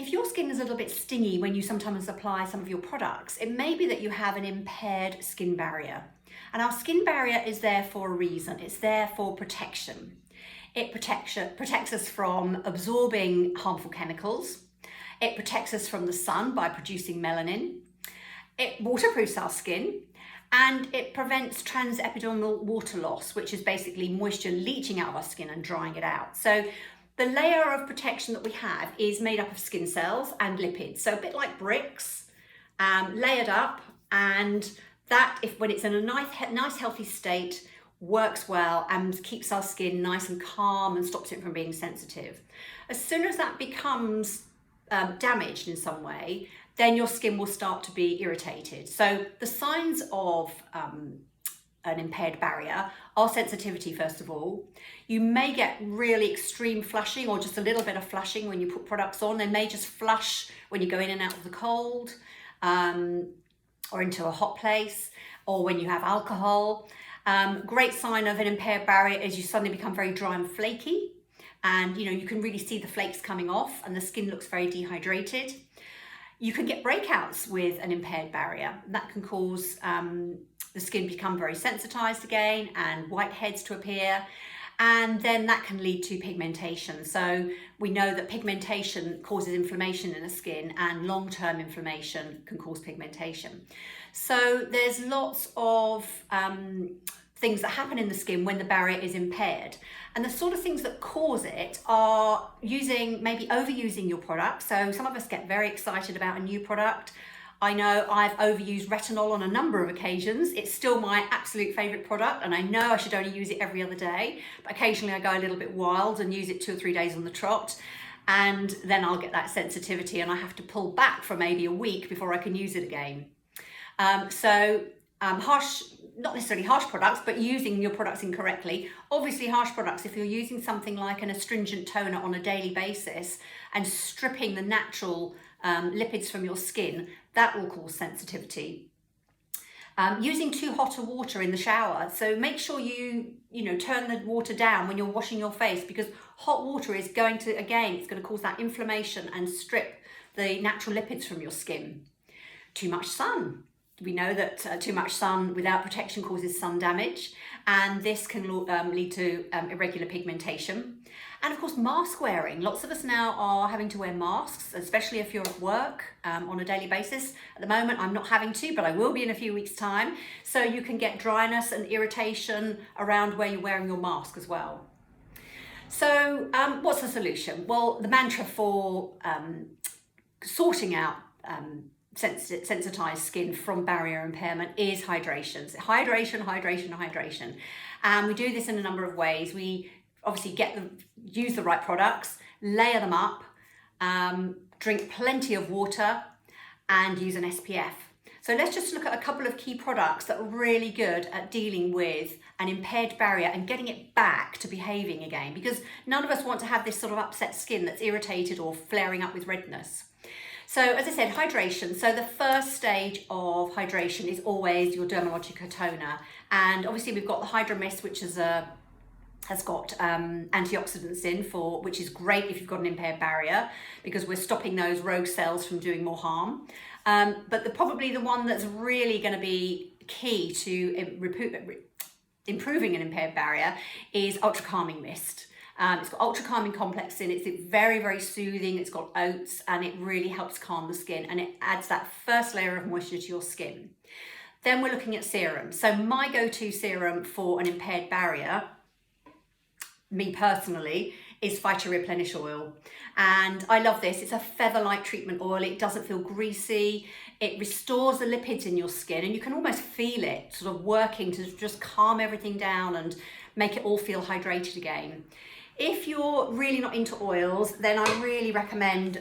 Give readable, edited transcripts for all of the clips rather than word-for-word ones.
If your skin is a little bit stingy when you sometimes apply some of your products, it may be that you have an impaired skin barrier. And our skin barrier is there for a reason. It's there for protection. It protects us from absorbing harmful chemicals. It protects us from the sun by producing melanin. It waterproofs our skin, and it prevents transepidermal water loss, which is basically moisture leaching out of our skin and drying it out. So the layer of protection that we have is made up of skin cells and lipids. So a bit like bricks, layered up, and that, when it's in a nice healthy state, works well and keeps our skin nice and calm and stops it from being sensitive. As soon as that becomes damaged in some way, then your skin will start to be irritated. So the signs of an impaired barrier are sensitivity, first of all. You may get really extreme flushing or just a little bit of flushing when you put products on. They may just flush when you go in and out of the cold or into a hot place, or when you have alcohol. Great sign of an impaired barrier is you suddenly become very dry and flaky, and you can really see the flakes coming off and the skin looks very dehydrated. You can get breakouts with an impaired barrier. That can cause the skin become very sensitized again and whiteheads to appear, and then that can lead to pigmentation. So we know that pigmentation causes inflammation in the skin, and long-term inflammation can cause pigmentation. So there's lots of things that happen in the skin when the barrier is impaired. And the sort of things that cause it are maybe overusing your product. So some of us get very excited about a new product. I know I've overused retinol on a number of occasions. It's still my absolute favorite product, and I know I should only use it every other day, but occasionally I go a little bit wild and use it 2 or 3 days on the trot, and then I'll get that sensitivity and I have to pull back for maybe a week before I can use it again. Not necessarily harsh products, but using your products incorrectly. Obviously harsh products, if you're using something like an astringent toner on a daily basis and stripping the natural lipids from your skin, that will cause sensitivity. Using too hot a water in the shower, so make sure you turn the water down when you're washing your face, because hot water is going to cause that inflammation and strip the natural lipids from your skin. Too much sun. We know that too much sun without protection causes sun damage, and this can lead to irregular pigmentation. And of course, mask wearing. Lots of us now are having to wear masks, especially if you're at work on a daily basis. At the moment, I'm not having to, but I will be in a few weeks' time. So you can get dryness and irritation around where you're wearing your mask as well. So what's the solution? Well, the mantra for sorting out sensitized skin from barrier impairment is hydration. So hydration. And we do this in a number of ways. We obviously use the right products, layer them up, drink plenty of water, and use an SPF. So let's just look at a couple of key products that are really good at dealing with an impaired barrier and getting it back to behaving again, because none of us want to have this sort of upset skin that's irritated or flaring up with redness. So as I said, hydration. So the first stage of hydration is always your Dermalogica toner. And obviously we've got the Hydro Mist, which has got antioxidants in, which is great if you've got an impaired barrier, because we're stopping those rogue cells from doing more harm. But probably the one that's really going to be key to improving an impaired barrier is Ultra Calming Mist. It's got ultra calming complex in it. It's very, very soothing. It's got oats, and it really helps calm the skin, and it adds that first layer of moisture to your skin. Then we're looking at serum. So my go-to serum for an impaired barrier, me personally, is Phyto-Replenish oil. And I love this. It's a feather-like treatment oil. It doesn't feel greasy. It restores the lipids in your skin, and you can almost feel it sort of working to just calm everything down and make it all feel hydrated again. If you're really not into oils, then I really recommend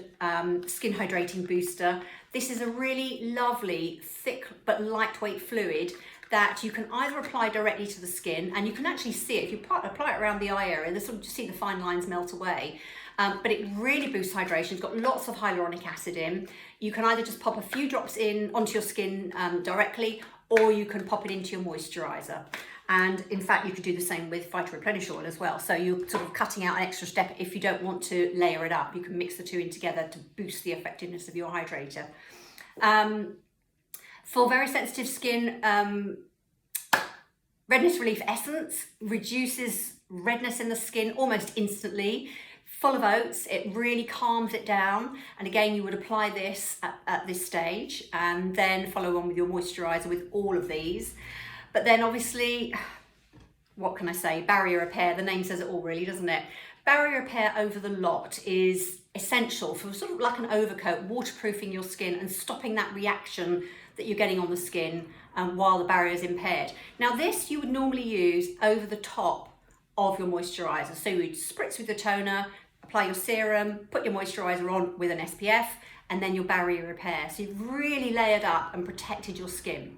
Skin Hydrating Booster. This is a really lovely, thick but lightweight fluid that you can either apply directly to the skin, and you can actually see it. If you apply it around the eye area, and you see the fine lines melt away. But it really boosts hydration. It's got lots of hyaluronic acid in. You can either just pop a few drops in onto your skin directly, or you can pop it into your moisturizer. And in fact, you could do the same with Phyto-Replenish oil as well. So you're sort of cutting out an extra step if you don't want to layer it up. You can mix the two in together to boost the effectiveness of your hydrator. For very sensitive skin, Redness Relief Essence reduces redness in the skin almost instantly. Full of oats, it really calms it down. And again, you would apply this at this stage and then follow on with your moisturizer with all of these. But then obviously, what can I say? Barrier repair, the name says it all really, doesn't it? Barrier repair over the lot is essential for sort of like an overcoat, waterproofing your skin and stopping that reaction that you're getting on the skin while the barrier is impaired. Now this you would normally use over the top of your moisturizer. So you would spritz with the toner, apply your serum, put your moisturizer on with an SPF, and then your barrier repair. So you've really layered up and protected your skin.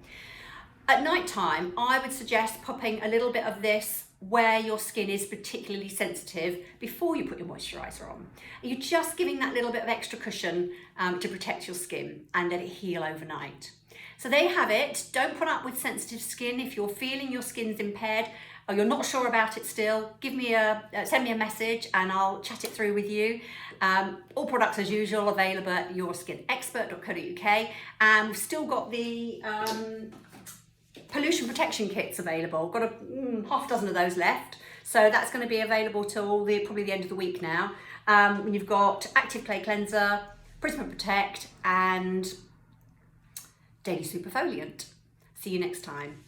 At night time, I would suggest popping a little bit of this where your skin is particularly sensitive before you put your moisturizer on. You're just giving that little bit of extra cushion to protect your skin and let it heal overnight. So there you have it. Don't put up with sensitive skin. If you're feeling your skin's impaired or you're not sure about it still, send me a message and I'll chat it through with you. All products as usual available at yourskinexpert.co.uk, and we've still got the pollution protection kits available. Got half a dozen of those left, so that's going to be available till probably the end of the week now. You've got Active Clay Cleanser, Prisma Protect and Daily Superfoliant. See you next time.